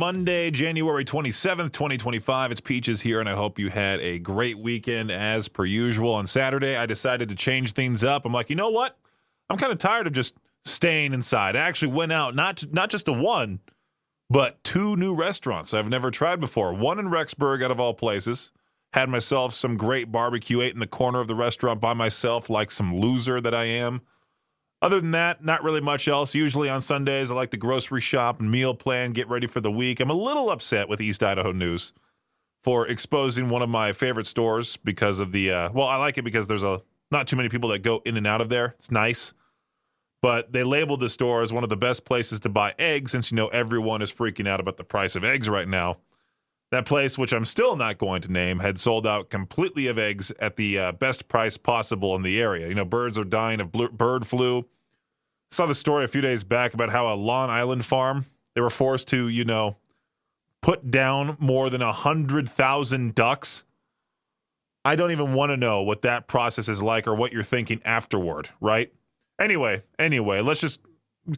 Monday, January 27th, 2025. It's Peaches here, and I hope you had a great weekend as per usual. On Saturday, I decided to change things up. I'm like, you know what? I'm kind of tired of just staying inside. I actually went out, not just to one, but two new restaurants I've never tried before. One in Rexburg, out of all places. Had myself some great barbecue, ate in the corner of the restaurant by myself like some loser that I am. Other than that, not really much else. Usually on Sundays, I like to grocery shop and meal plan, get ready for the week. I'm a little upset with East Idaho News for exposing one of my favorite stores because of the, I like it because there's not too many people that go in and out of there. It's nice. But they labeled the store as one of the best places to buy eggs since, everyone is freaking out about the price of eggs right now. That place, which I'm still not going to name, had sold out completely of eggs at the best price possible in the area. Birds are dying of bird flu. Saw the story a few days back about how a Long Island farm, they were forced to, put down more than 100,000 ducks. I don't even want to know what that process is like or what you're thinking afterward, right? Anyway, let's just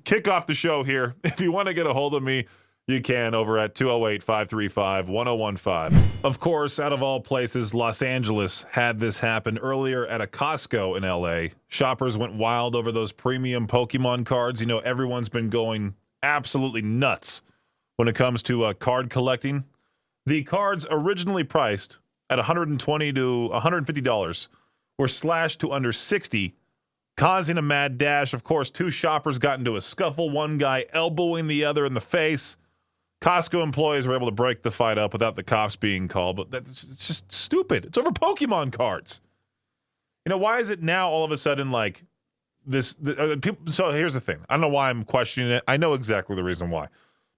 kick off the show here. If you want to get a hold of me, you can over at 208-535-1015. Of course, out of all places, Los Angeles had this happen earlier at a Costco in LA. Shoppers went wild over those premium Pokemon cards. Everyone's been going absolutely nuts when it comes to card collecting. The cards originally priced at $120 to $150 were slashed to under $60, causing a mad dash. Of course, two shoppers got into a scuffle, one guy elbowing the other in the face. Costco employees were able to break the fight up without the cops being called, but it's just stupid. It's over Pokemon cards. Why is it now all of a sudden like this? So here's the thing. I don't know why I'm questioning it. I know exactly the reason why.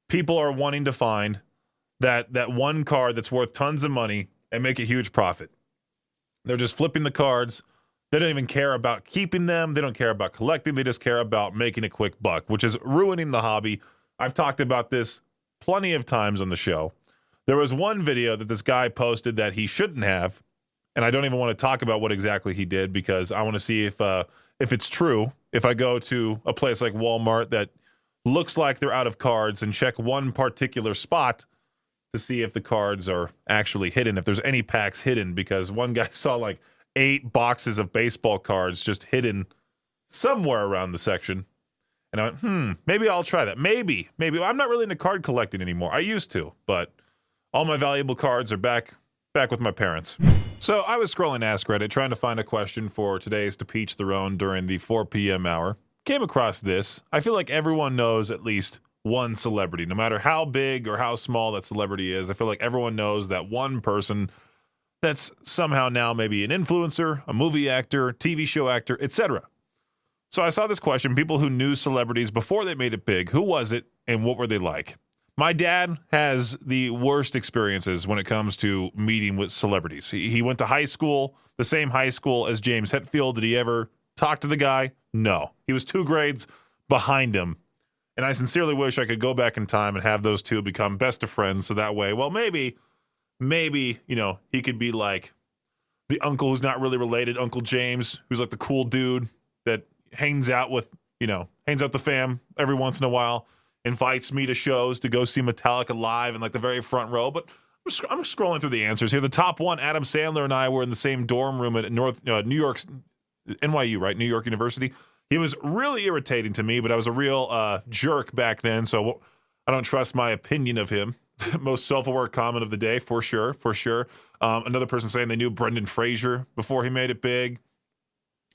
People are wanting to find that one card that's worth tons of money and make a huge profit. They're just flipping the cards. They don't even care about keeping them. They don't care about collecting. They just care about making a quick buck, which is ruining the hobby. I've talked about this plenty of times on the show. There was one video that this guy posted that he shouldn't have, and I don't even want to talk about what exactly he did because I want to see if it's true. If I go to a place like Walmart that looks like they're out of cards and check one particular spot to see if the cards are actually hidden, if there's any packs hidden, because one guy saw like 8 boxes of baseball cards just hidden somewhere around the section. And I went, maybe I'll try that. Maybe. I'm not really into card collecting anymore. I used to, but all my valuable cards are back with my parents. So I was scrolling Ask Reddit trying to find a question for today's To Peach Their Own during the 4 p.m. hour. Came across this. I feel like everyone knows at least one celebrity, no matter how big or how small that celebrity is. I feel like everyone knows that one person that's somehow now maybe an influencer, a movie actor, TV show actor, etc. So I saw this question, people who knew celebrities before they made it big. Who was it and what were they like? My dad has the worst experiences when it comes to meeting with celebrities. He went to high school, the same high school as James Hetfield. Did he ever talk to the guy? No. He was 2 grades behind him. And I sincerely wish I could go back in time and have those two become best of friends. So that way, well, maybe, he could be like the uncle who's not really related, Uncle James, who's like the cool dude that hangs out the fam every once in a while, invites me to shows to go see Metallica live in like the very front row. But I'm scrolling through the answers here. The top one, Adam Sandler and I were in the same dorm room at New York's NYU, right? New York University. He was really irritating to me, but I was a real jerk back then, so I don't trust my opinion of him. Most self-aware comment of the day, for sure. Another person saying they knew Brendan Fraser before he made it big.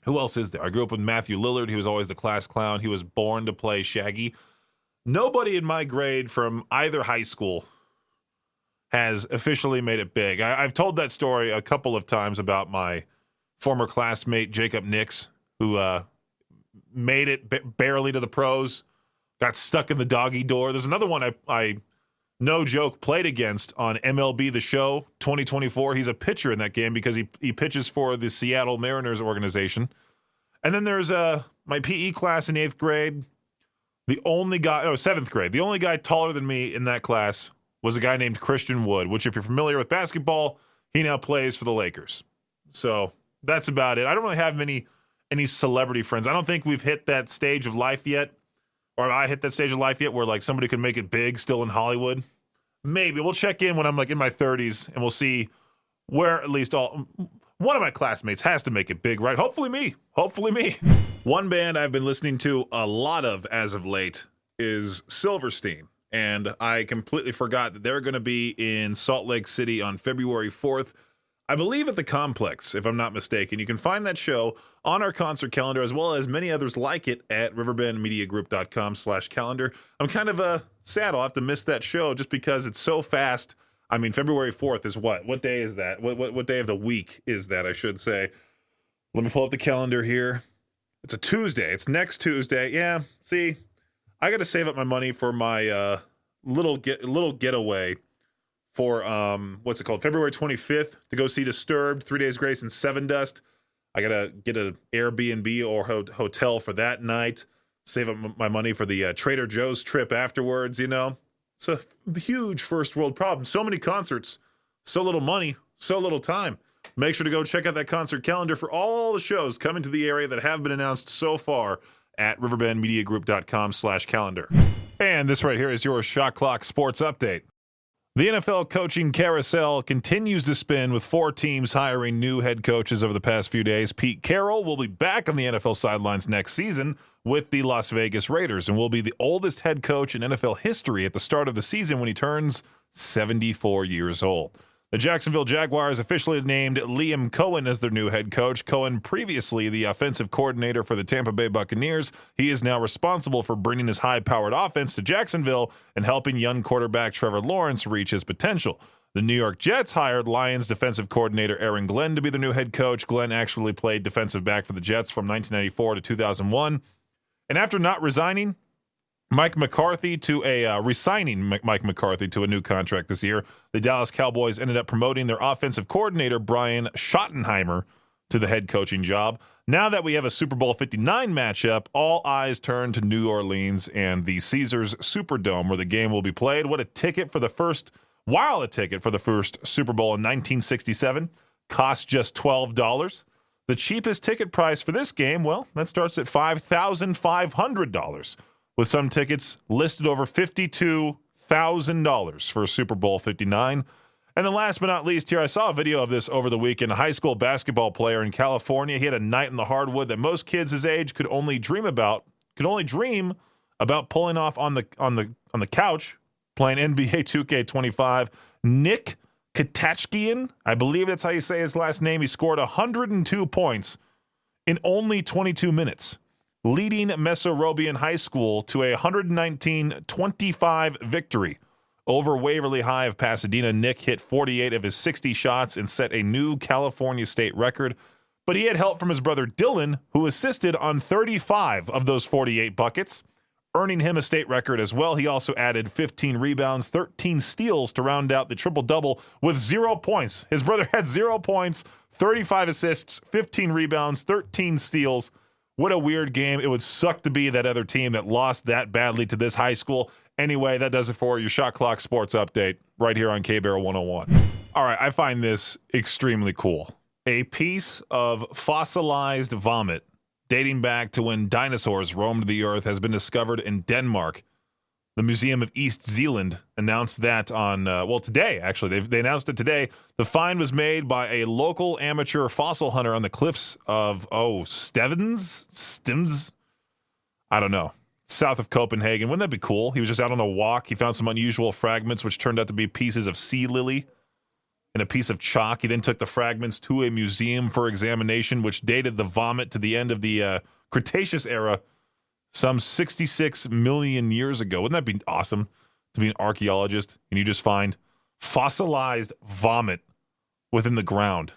Who else is there? I grew up with Matthew Lillard. He was always the class clown. He was born to play Shaggy. Nobody in my grade from either high school has officially made it big. I've told that story a couple of times about my former classmate, Jacob Nix, who made it barely to the pros, got stuck in the doggy door. There's another one I no joke, played against on MLB The Show 2024. He's a pitcher in that game because he pitches for the Seattle Mariners organization. And then there's my PE class in 8th grade. The only guy, 7th grade, the only guy taller than me in that class was a guy named Christian Wood, which if you're familiar with basketball, he now plays for the Lakers. So that's about it. I don't really have any celebrity friends. I don't think we've hit that stage of life yet, or I hit that stage of life yet where like somebody could make it big still in Hollywood. maybe we'll check in when I'm like in my 30s, and we'll see where at least one of my classmates has to make it big, right? Hopefully me. Hopefully me. One band I've been listening to a lot of as of late is Silverstein. And I completely forgot that they're going to be in Salt Lake City on February 4th. I believe at the Complex, if I'm not mistaken. You can find that show on our concert calendar, as well as many others like it at riverbendmediagroup.com/calendar. I'm kind of sad I'll have to miss that show just because it's so fast. I mean, February 4th is what? What day is that? What day of the week is that, I should say? Let me pull up the calendar here. It's a Tuesday. It's next Tuesday. Yeah, see, I got to save up my money for my little getaway for, what's it called? February 25th to go see Disturbed, 3 Days Grace, and Seven Dust. I got to get an Airbnb or hotel for that night. Save up my money for the Trader Joe's trip afterwards, you know. It's a huge first world problem. So many concerts, so little money, so little time. Make sure to go check out that concert calendar for all the shows coming to the area that have been announced so far at riverbendmediagroup.com/calendar. And this right here is your Shot Clock Sports Update. The NFL coaching carousel continues to spin with 4 teams hiring new head coaches over the past few days. Pete Carroll will be back on the NFL sidelines next season with the Las Vegas Raiders and will be the oldest head coach in NFL history at the start of the season when he turns 74 years old. The Jacksonville Jaguars officially named Liam Cohen as their new head coach. Cohen, previously the offensive coordinator for the Tampa Bay Buccaneers, he is now responsible for bringing his high-powered offense to Jacksonville and helping young quarterback Trevor Lawrence reach his potential. The New York Jets hired Lions defensive coordinator Aaron Glenn to be the new head coach. Glenn actually played defensive back for the Jets from 1994 to 2001. And after not resigning, resigning Mike McCarthy to a new contract this year, the Dallas Cowboys ended up promoting their offensive coordinator, Brian Schottenheimer, to the head coaching job. Now that we have a Super Bowl 59 matchup, all eyes turn to New Orleans and the Caesars Superdome, where the game will be played. While a ticket for the first Super Bowl in 1967 cost just $12, the cheapest ticket price for this game, well, that starts at $5,500. With some tickets listed over $52,000 for Super Bowl 59. And then last but not least here, I saw a video of this over the weekend. A high school basketball player in California. He had a night in the hardwood that most kids his age could only dream about pulling off on the couch playing NBA 2K25. Nick Katachkian, I believe that's how you say his last name. He scored 102 points in only 22 minutes. Leading Mesorabian High School to a 119-25 victory over Waverly High of Pasadena. Nick hit 48 of his 60 shots and set a new California state record, but he had help from his brother Dylan, who assisted on 35 of those 48 buckets, earning him a state record as well. He also added 15 rebounds, 13 steals to round out the triple-double with 0 points. His brother had 0 points, 35 assists, 15 rebounds, 13 steals. What a weird game. It would suck to be that other team that lost that badly to this high school. Anyway, that does it for your Shot Clock Sports Update right here on K-Barrel 101. All right, I find this extremely cool. A piece of fossilized vomit dating back to when dinosaurs roamed the earth has been discovered in Denmark. The Museum of East Zealand announced that on, today, actually. They announced it today. The find was made by a local amateur fossil hunter on the cliffs of, Stevens? I don't know. South of Copenhagen. Wouldn't that be cool? He was just out on a walk. He found some unusual fragments, which turned out to be pieces of sea lily and a piece of chalk. He then took the fragments to a museum for examination, which dated the vomit to the end of the Cretaceous era, some 66 million years ago. Wouldn't that be awesome to be an archaeologist and you just find fossilized vomit within the ground?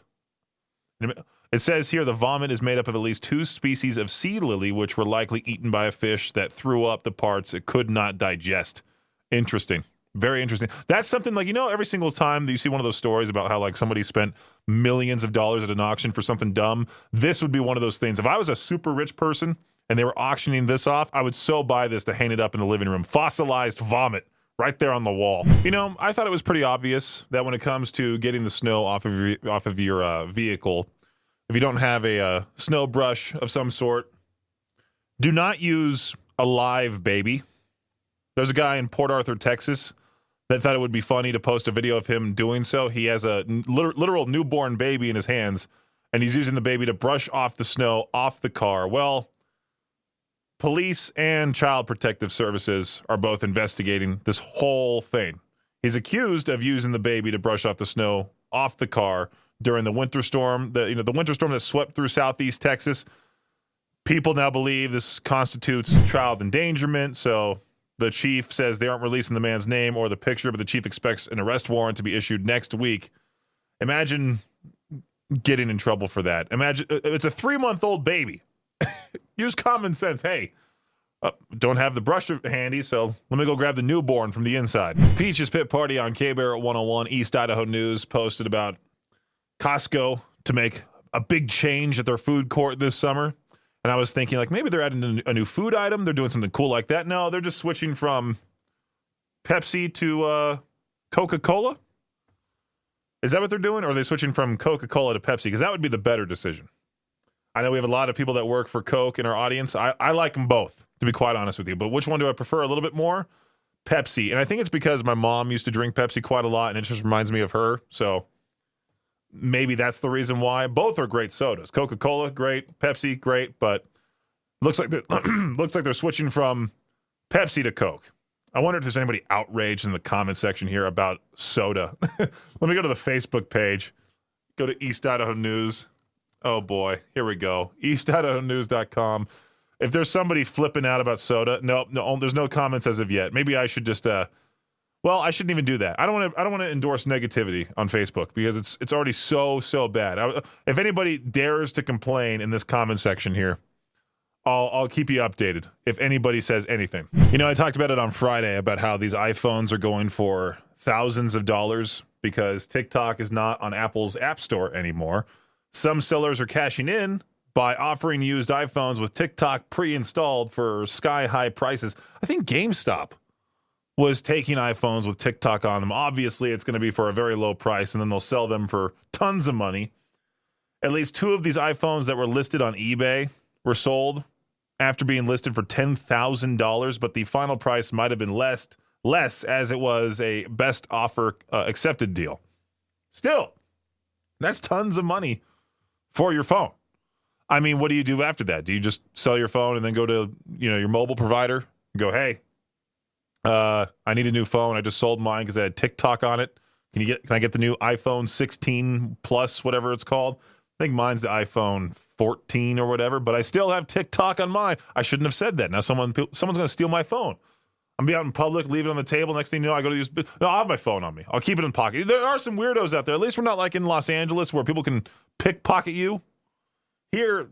It says here the vomit is made up of at least 2 species of sea lily, which were likely eaten by a fish that threw up the parts it could not digest. Interesting. Very interesting. That's something like, every single time that you see one of those stories about how like somebody spent millions of dollars at an auction for something dumb, this would be one of those things. If I was a super rich person and they were auctioning this off, I would so buy this to hang it up in the living room. Fossilized vomit right there on the wall. I thought it was pretty obvious that when it comes to getting the snow off of your vehicle, if you don't have a snow brush of some sort, do not use a live baby. There's a guy in Port Arthur, Texas, that thought it would be funny to post a video of him doing so. He has a literal newborn baby in his hands, and he's using the baby to brush off the snow off the car. Well, police and Child Protective Services are both investigating this whole thing. He's accused of using the baby to brush off the snow off the car during the winter storm, the winter storm that swept through southeast Texas. People now believe this constitutes child endangerment, so the chief says they aren't releasing the man's name or the picture, but the chief expects an arrest warrant to be issued next week. Imagine getting in trouble for that. Imagine it's a 3-month-old baby. Use common sense. Hey, don't have the brush handy, so let me go grab the newborn from the inside. Peach's Pit Party on K-Bear 101 East Idaho News posted about Costco to make a big change at their food court this summer. And I was thinking, like, maybe they're adding a new food item. They're doing something cool like that. No, they're just switching from Pepsi to Coca-Cola. Is that what they're doing? Or are they switching from Coca-Cola to Pepsi? Because that would be the better decision. I know we have a lot of people that work for Coke in our audience. I like them both, to be quite honest with you. But which one do I prefer a little bit more? Pepsi. And I think it's because my mom used to drink Pepsi quite a lot, and it just reminds me of her. So maybe that's the reason why. Both are great sodas. Coca-Cola, great. Pepsi, great. But looks like they're switching from Pepsi to Coke. I wonder if there's anybody outraged in the comment section here about soda. Let me go to the Facebook page. Go to East Idaho News. Oh, boy. Here we go. EastIdahoNews.com. If there's somebody flipping out about soda, no, there's no comments as of yet. Maybe I should just well, I shouldn't even do that. I don't want to endorse negativity on Facebook because it's already so bad. If anybody dares to complain in this comment section here, I'll keep you updated if anybody says anything. You know, I talked about it on Friday about how these iPhones are going for thousands of dollars because TikTok is not on Apple's App Store anymore. Some sellers are cashing in by offering used iPhones with TikTok pre-installed for sky-high prices. I think GameStop was taking iPhones with TikTok on them. Obviously, it's going to be for a very low price, and then they'll sell them for tons of money. At least 2 of these iPhones that were listed on eBay were sold after being listed for $10,000, but the final price might have been less as it was a best offer accepted deal. Still, that's tons of money for your phone. I mean, what do you do after that? Do you just sell your phone and then go to, your mobile provider and go, hey, I need a new phone. I just sold mine because I had TikTok on it. Can I get the new iPhone 16 Plus, whatever it's called? I think mine's the iPhone 14 or whatever, but I still have TikTok on mine. I shouldn't have said that. Now someone's going to steal my phone. I'm be out in public, leave it on the table. Next thing you know, I go to use. No, I have my phone on me. I'll keep it in pocket. There are some weirdos out there. At least we're not like in Los Angeles where people can pickpocket you. Here,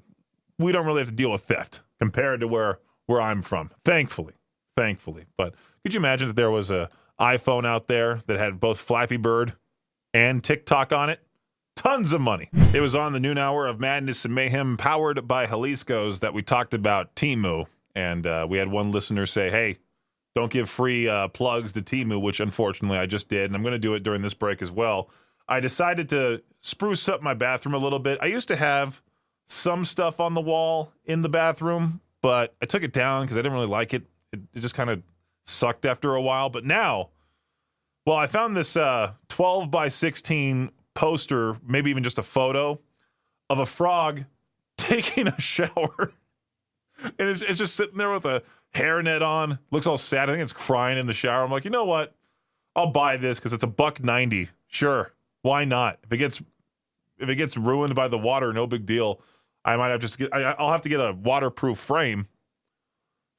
we don't really have to deal with theft compared to where I'm from. Thankfully. But could you imagine if there was a iPhone out there that had both Flappy Bird and TikTok on it? Tons of money. It was on the noon hour of Madness and Mayhem powered by Jalisco's that we talked about Temu. And we had one listener say, hey, don't give free plugs to Temu, which unfortunately I just did. And I'm going to do it during this break as well. I decided to spruce up my bathroom a little bit. I used to have some stuff on the wall in the bathroom, but I took it down because I didn't really like it. It just kind of sucked after a while. But now, well, I found this 12 by 16 poster, maybe even just a photo of a frog taking a shower. And it's just sitting there with a hairnet on. Looks all sad. I think it's crying in the shower. I'm like, you know what? I'll buy this because it's $1.90. Sure. Why not? If it gets ruined by the water, no big deal. I might have I'll have to get a waterproof frame.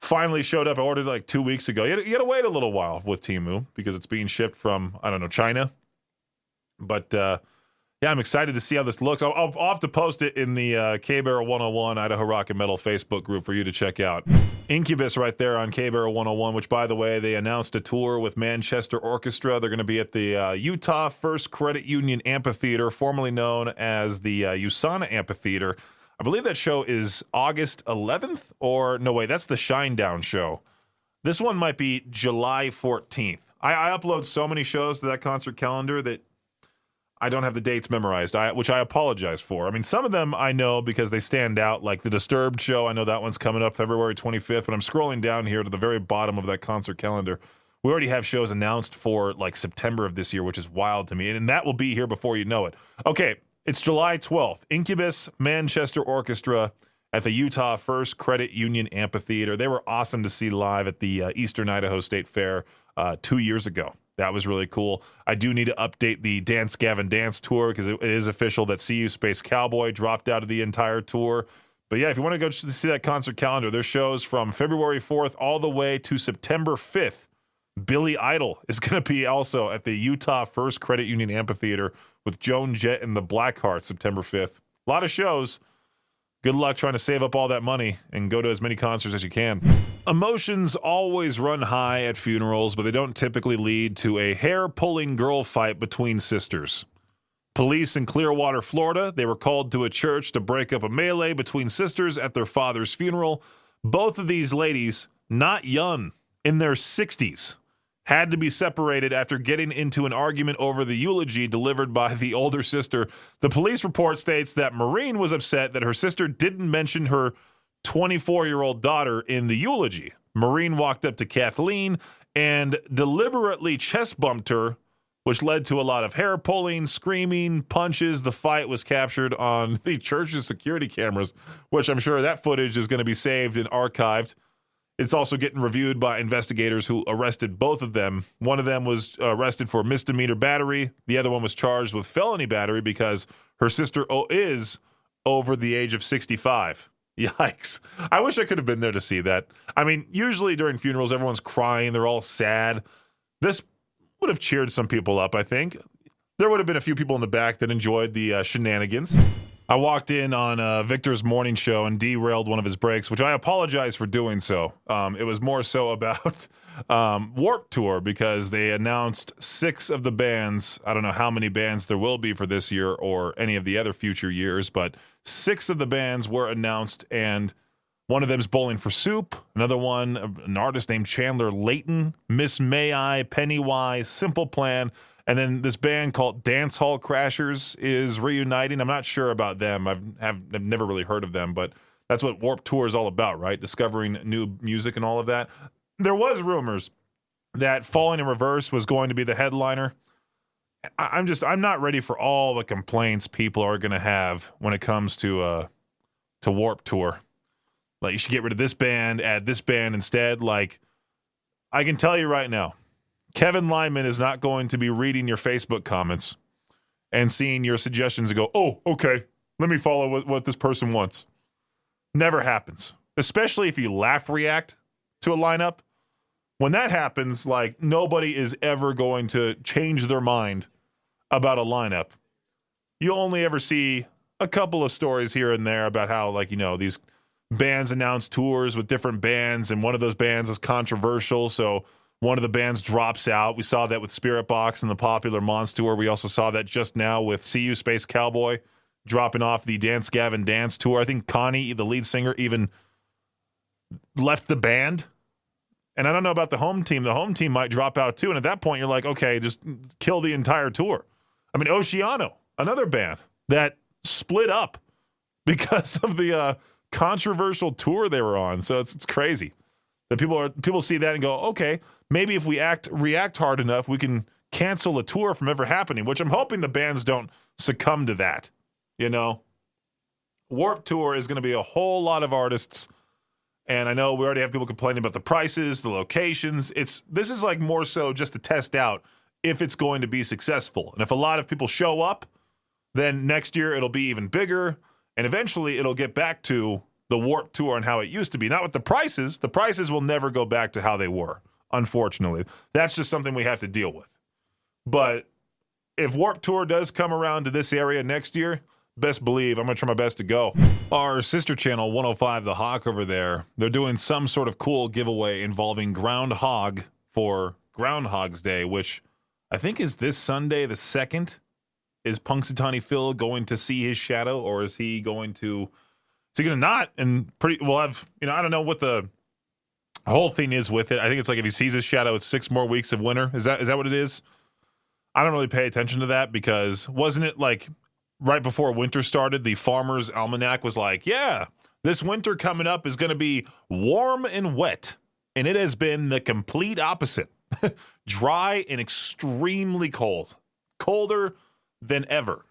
Finally showed up. I ordered it like 2 weeks ago. You got to wait a little while with Temu because it's being shipped from, I don't know, China. But yeah, I'm excited to see how this looks. I'll have to post it in the K-Bear 101 Idaho Rock and Metal Facebook group for you to check out. Incubus right there on K-Bear 101, which, by the way, they announced a tour with Manchester Orchestra. They're going to be at the Utah First Credit Union Amphitheater, formerly known as the USANA Amphitheater. I believe that show is August 11th, or no, wait, that's the Shinedown show. This one might be July 14th. I upload so many shows to that concert calendar that I don't have the dates memorized, which I apologize for. I mean, some of them I know because they stand out, like the Disturbed show. I know that one's coming up February 25th, but I'm scrolling down here to the very bottom of that concert calendar We already have shows announced for like September of this year, which is wild to me. And that will be here before you know it. Okay, it's July 12th. Incubus Manchester Orchestra at the Utah First Credit Union Amphitheater. They were awesome to see live at the Eastern Idaho State Fair 2 years ago. That was really cool. I do need to update the Dance Gavin Dance tour because it is official that CU Space Cowboy dropped out of the entire tour. But yeah, if you want to go see that concert calendar, there's shows from February 4th all the way to September 5th. Billy Idol is going to be also at the Utah First Credit Union Amphitheater with Joan Jett and the Blackhearts September 5th. A lot of shows. Good luck trying to save up all that money and go to as many concerts as you can. Emotions always run high at funerals, but they don't typically lead to a hair-pulling girl fight between sisters. Police in Clearwater, Florida, they were called to a church to break up a melee between sisters at their father's funeral. Both of these ladies, not young, in their 60s, had to be separated after getting into an argument over the eulogy delivered by the older sister. The police report states that Maureen was upset that her sister didn't mention her 24-year-old daughter in the eulogy. Maureen walked up to Kathleen and deliberately chest bumped her, which led to a lot of hair pulling, screaming, punches. The fight was captured on the church's security cameras, which I'm sure that footage is going to be saved and archived. It's also getting reviewed by investigators who arrested both of them. One of them was arrested for misdemeanor battery. The other one was charged with felony battery because her sister is over the age of 65. Yikes. I wish I could have been there to see that. I mean, usually during funerals, everyone's crying. They're all sad. This would have cheered some people up, I think. There would have been a few people in the back that enjoyed the shenanigans. I walked in on Victor's morning show and derailed one of his breaks, which I apologize for doing so. It was more so about Warped Tour because they announced 6 of the bands. I don't know how many bands there will be for this year or any of the other future years, but 6 of the bands were announced, and one of them is Bowling for Soup. Another one, an artist named Chandler Layton, Miss May I, Pennywise, Simple Plan. And then this band called Dance Hall Crashers is reuniting. I'm not sure about them. I've never really heard of them, but that's what Warped Tour is all about, right? Discovering new music and all of that. There was rumors that Falling in Reverse was going to be the headliner. I'm not ready for all the complaints people are going to have when it comes to Warped Tour. Like, you should get rid of this band, add this band instead. Like, I can tell you right now, Kevin Lyman is not going to be reading your Facebook comments and seeing your suggestions and go, oh, okay, let me follow what this person wants. Never happens. Especially if you laugh react to a lineup. When that happens, like, nobody is ever going to change their mind about a lineup. You only ever see a couple of stories here and there about how, like, you know, these bands announce tours with different bands, and one of those bands is controversial, so one of the bands drops out. We saw that with Spirit Box and the Popular Monster Tour. We also saw that just now with CU Space Cowboy dropping off the Dance Gavin Dance Tour. I think Connie, the lead singer, even left the band. And I don't know about the home team. The home team might drop out too. And at that point, you're like, okay, just kill the entire tour. I mean, Oceano, another band that split up because of the controversial tour they were on. So it's crazy that people see that and go, okay, maybe if we react hard enough, we can cancel a tour from ever happening, which I'm hoping the bands don't succumb to that. You know, Warped Tour is going to be a whole lot of artists. And I know we already have people complaining about the prices, the locations. This is like more so just to test out if it's going to be successful. And if a lot of people show up, then next year it'll be even bigger. And eventually it'll get back to the Warped Tour and how it used to be. Not with the prices. The prices will never go back to how they were, unfortunately. That's just something we have to deal with. But if Warped Tour does come around to this area next year, best believe I'm going to try my best to go. Our sister channel, 105 The Hawk over there, they're doing some sort of cool giveaway involving Groundhog for Groundhog's Day, which I think is this Sunday, the 2nd. Is Punxsutawney Phil going to see his shadow, or is he going to not? And we'll have, I don't know what the whole thing is with it. I think it's like if he sees his shadow, it's 6 more weeks of winter. Is that what it is? I don't really pay attention to that because wasn't it like right before winter started, the Farmer's Almanac was like, yeah, this winter coming up is going to be warm and wet. And it has been the complete opposite. Dry and extremely cold. Colder than ever.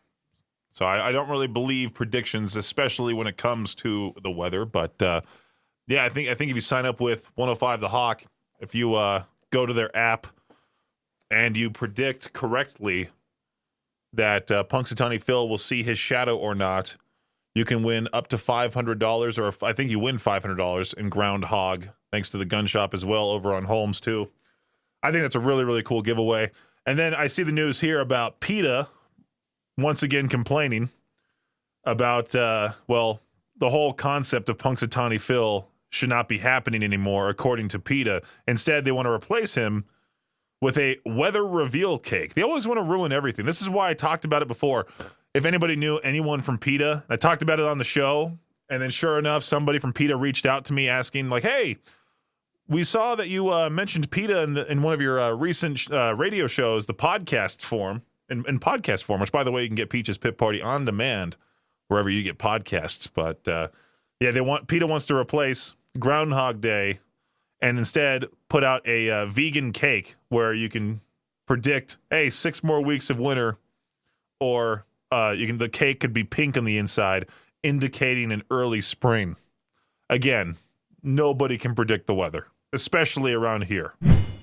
So I don't really believe predictions, especially when it comes to the weather. But, yeah, I think if you sign up with 105 The Hawk, if you go to their app and you predict correctly that Punxsutawney Phil will see his shadow or not, you can win up to $500, or I think you win $500 in groundhog, thanks to the gun shop as well over on Holmes, too. I think that's a really, really cool giveaway. And then I see the news here about PETA once again complaining about, the whole concept of Punxsutawney Phil should not be happening anymore, according to PETA. Instead, they want to replace him with a weather reveal cake. They always want to ruin everything. This is why I talked about it before. If anybody knew anyone from PETA, I talked about it on the show, and then sure enough, somebody from PETA reached out to me asking, like, hey, we saw that you mentioned PETA in one of your recent radio shows, the podcast form, in podcast form, which, by the way, you can get Peach's Pit Party on demand wherever you get podcasts. But, yeah, PETA wants to replace Groundhog Day and instead put out a vegan cake where you can predict, hey, 6 more weeks of winter, or the cake could be pink on the inside, indicating an early spring. Again, nobody can predict the weather, especially around here.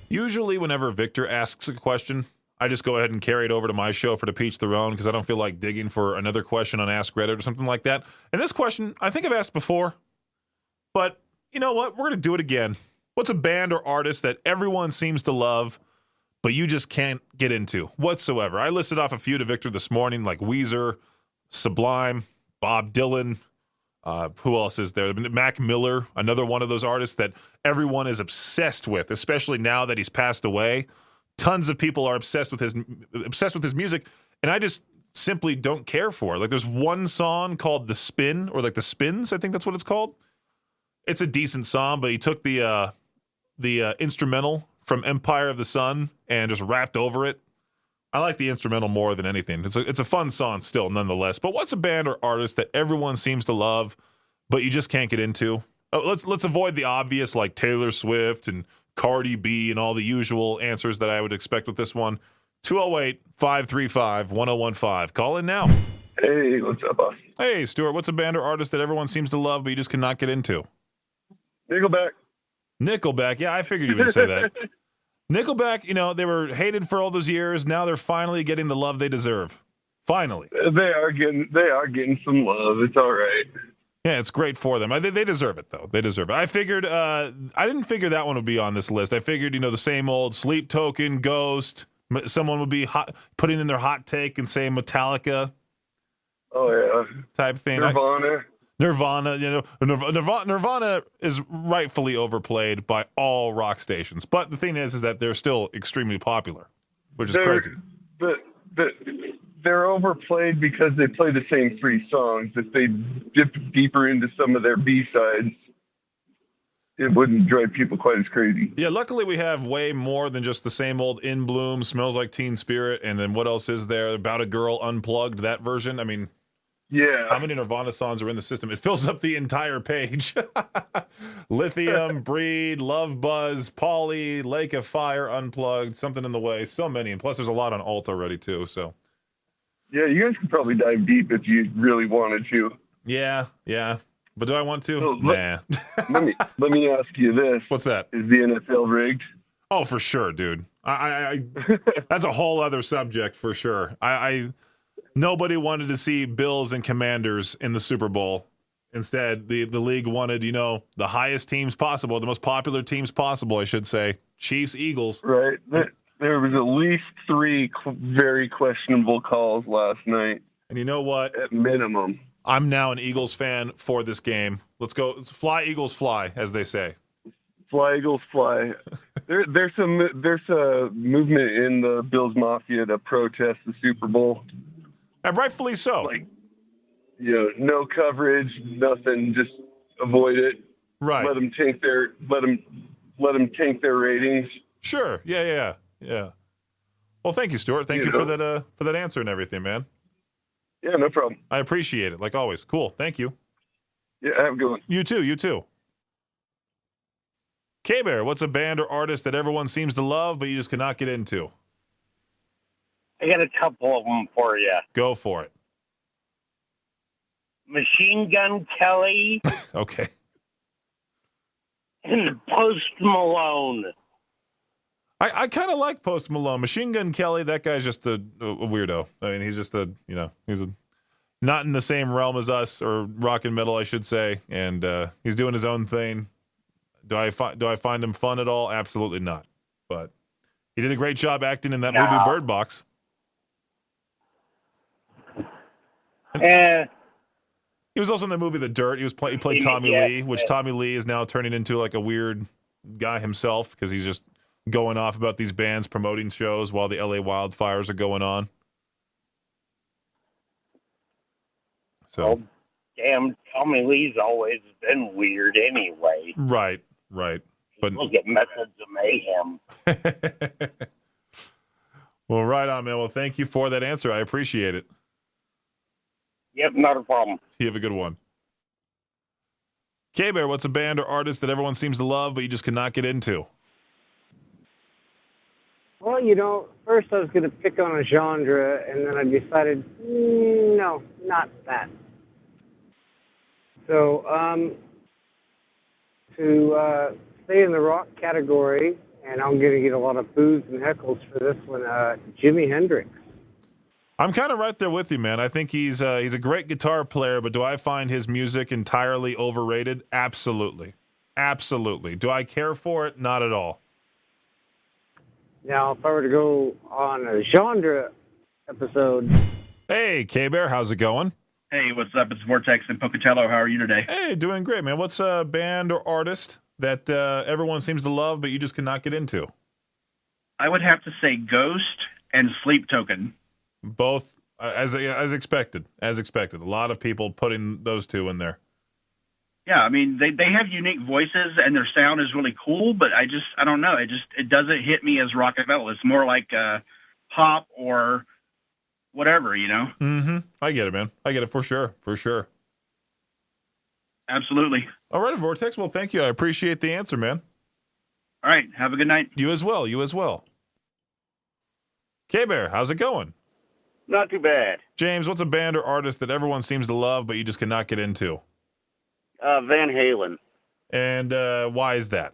Usually whenever Victor asks a question, I just go ahead and carry it over to my show for to Peach their own, because I don't feel like digging for another question on Ask Reddit or something like that. And this question, I think I've asked before, but you know what? We're going to do it again. What's a band or artist that everyone seems to love, but you just can't get into whatsoever? I listed off a few to Victor this morning, like Weezer, Sublime, Bob Dylan. Who else is there? Mac Miller, another one of those artists that everyone is obsessed with, especially now that he's passed away. Tons of people are obsessed with his music, and I just simply don't care for it. Like, there's one song called The Spin, or like The Spins, I think that's what it's called. It's a decent song, but he took the instrumental from Empire of the Sun and just rapped over it. I like the instrumental more than anything. It's a fun song still, nonetheless. But what's a band or artist that everyone seems to love, but you just can't get into? Oh, let's avoid the obvious, like Taylor Swift and Cardi B and all the usual answers that I would expect with this one. 208-535-1015. Call in now. Hey, what's up, boss? Hey, Stuart. What's a band or artist that everyone seems to love, but you just cannot get into? Nickelback. Nickelback. Yeah, I figured you would say that. Nickelback, they were hated for all those years. Now they're finally getting the love they deserve. Finally. They are getting some love. It's all right. Yeah, it's great for them. They deserve it, though. They deserve it. I figured, I didn't figure that one would be on this list. I figured, the same old Sleep Token, Ghost. Someone would be putting in their hot take and say Metallica. Oh, yeah. Type thing. Nirvana, Nirvana is rightfully overplayed by all rock stations. But the thing is that they're still extremely popular, which is crazy. They're overplayed because they play the same 3 songs. If they dip deeper into some of their B-sides, it wouldn't drive people quite as crazy. Yeah, luckily we have way more than just the same old In Bloom, Smells Like Teen Spirit, and then what else is there? About a Girl Unplugged, that version. I mean, yeah. How many Nirvana songs are in the system? It fills up the entire page. Lithium, Breed, Love Buzz, Polly, Lake of Fire, Unplugged, Something in the Way. So many. And plus there's a lot on alt already too. So. Yeah, you guys could probably dive deep if you really wanted to. Yeah. But do I want to? So, nah. let me ask you this. What's that? Is the NFL rigged? Oh, for sure, dude. I that's a whole other subject for sure. Nobody wanted to see Bills and Commanders in the Super Bowl. Instead, the league wanted, the highest teams possible, the most popular teams possible, I should say. Chiefs, Eagles. Right. There was at least 3 very questionable calls last night. And you know what? At minimum. I'm now an Eagles fan for this game. Let's go. Let's fly, Eagles, fly, as they say. Fly, Eagles, fly. There's a movement in the Bills Mafia to protest the Super Bowl. And rightfully so. Like, no coverage, nothing. Just avoid it. Right. Let them tank their ratings. Sure. Yeah. Well, thank you, Stuart. Thank you for that answer and everything, man. Yeah, no problem. I appreciate it, like always. Cool. Thank you. Yeah, have a good one. You too. K-Bear, what's a band or artist that everyone seems to love, but you just cannot get into? I got a couple of them for you. Go for it. Machine Gun Kelly Okay. and Post Malone. I kind of like Post Malone. Machine Gun Kelly, that guy's just a weirdo. I mean, he's just not in the same realm as us, or rock and metal, I should say, and he's doing his own thing. Do I find him fun at all? Absolutely not. But he did a great job acting in that movie Bird Box. He was also in the movie The Dirt. He played Tommy Lee, which Tommy Lee is now turning into like a weird guy himself because he's just going off about these bands promoting shows while the LA wildfires are going on. So, well, damn, Tommy Lee's always been weird anyway. Right. But look at Methods of Mayhem. Well, right on, man. Well, thank you for that answer. I appreciate it. Yep, not a problem. You have a good one. K-Bear, what's a band or artist that everyone seems to love, but you just cannot get into? Well, first I was going to pick on a genre, and then I decided, no, not that. So, to stay in the rock category, and I'm going to get a lot of boos and heckles for this one, Jimi Hendrix. I'm kind of right there with you, man. I think he's a great guitar player, but do I find his music entirely overrated? Absolutely. Do I care for it? Not at all. Now, if I were to go on a genre episode... Hey, K-Bear, how's it going? Hey, what's up? It's Vortex in Pocatello. How are you today? Hey, doing great, man. What's a band or artist that everyone seems to love, but you just cannot get into? I would have to say Ghost and Sleep Token. Both, as expected. A lot of people putting those two in there. Yeah, I mean, they have unique voices, and their sound is really cool, but I don't know. It doesn't hit me as rock and metal. It's more like pop or whatever, Mm-hmm. I get it, man. I get it for sure. Absolutely. All right, Vortex. Well, thank you. I appreciate the answer, man. All right. Have a good night. You as well. K-Bear, how's it going? Not too bad. James, what's a band or artist that everyone seems to love, but you just cannot get into? Van Halen. And why is that?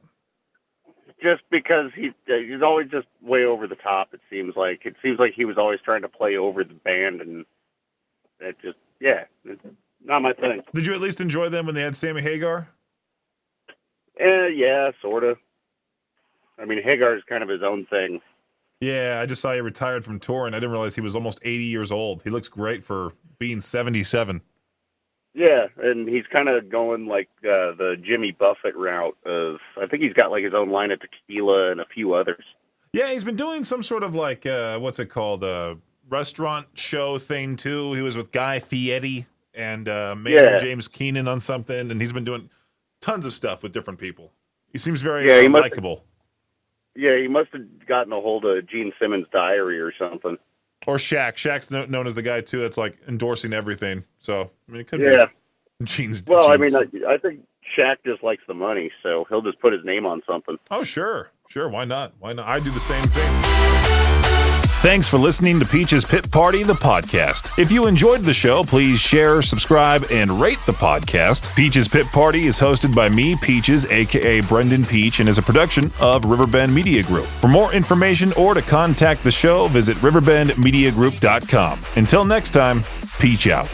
Just because he's always just way over the top, it seems like. It seems like he was always trying to play over the band, and that just, it's not my thing. Did you at least enjoy them when they had Sammy Hagar? Yeah, sort of. I mean, Hagar is kind of his own thing. Yeah, I just saw he retired from touring. I didn't realize he was almost 80 years old. He looks great for being 77. Yeah, and he's kind of going like the Jimmy Buffett route of, I think he's got like his own line of tequila and a few others. Yeah, he's been doing some sort of like, what's it called, restaurant show thing too. He was with Guy Fieri and Maynard James Keenan on something, and he's been doing tons of stuff with different people. He seems very likable. Yeah, he must have gotten a hold of Gene Simmons' diary or something. Or Shaq. Shaq's known as the guy, too, that's like endorsing everything. So, I mean, it could be. Gene's. I mean, I think Shaq just likes the money, so he'll just put his name on something. Oh, sure. Why not? I do the same thing. Thanks for listening to Peach's Pit Party, the podcast. If you enjoyed the show, please share, subscribe, and rate the podcast. Peach's Pit Party is hosted by me, Peaches, a.k.a. Brendan Peach, and is a production of Riverbend Media Group. For more information or to contact the show, visit riverbendmediagroup.com. Until next time, Peach out.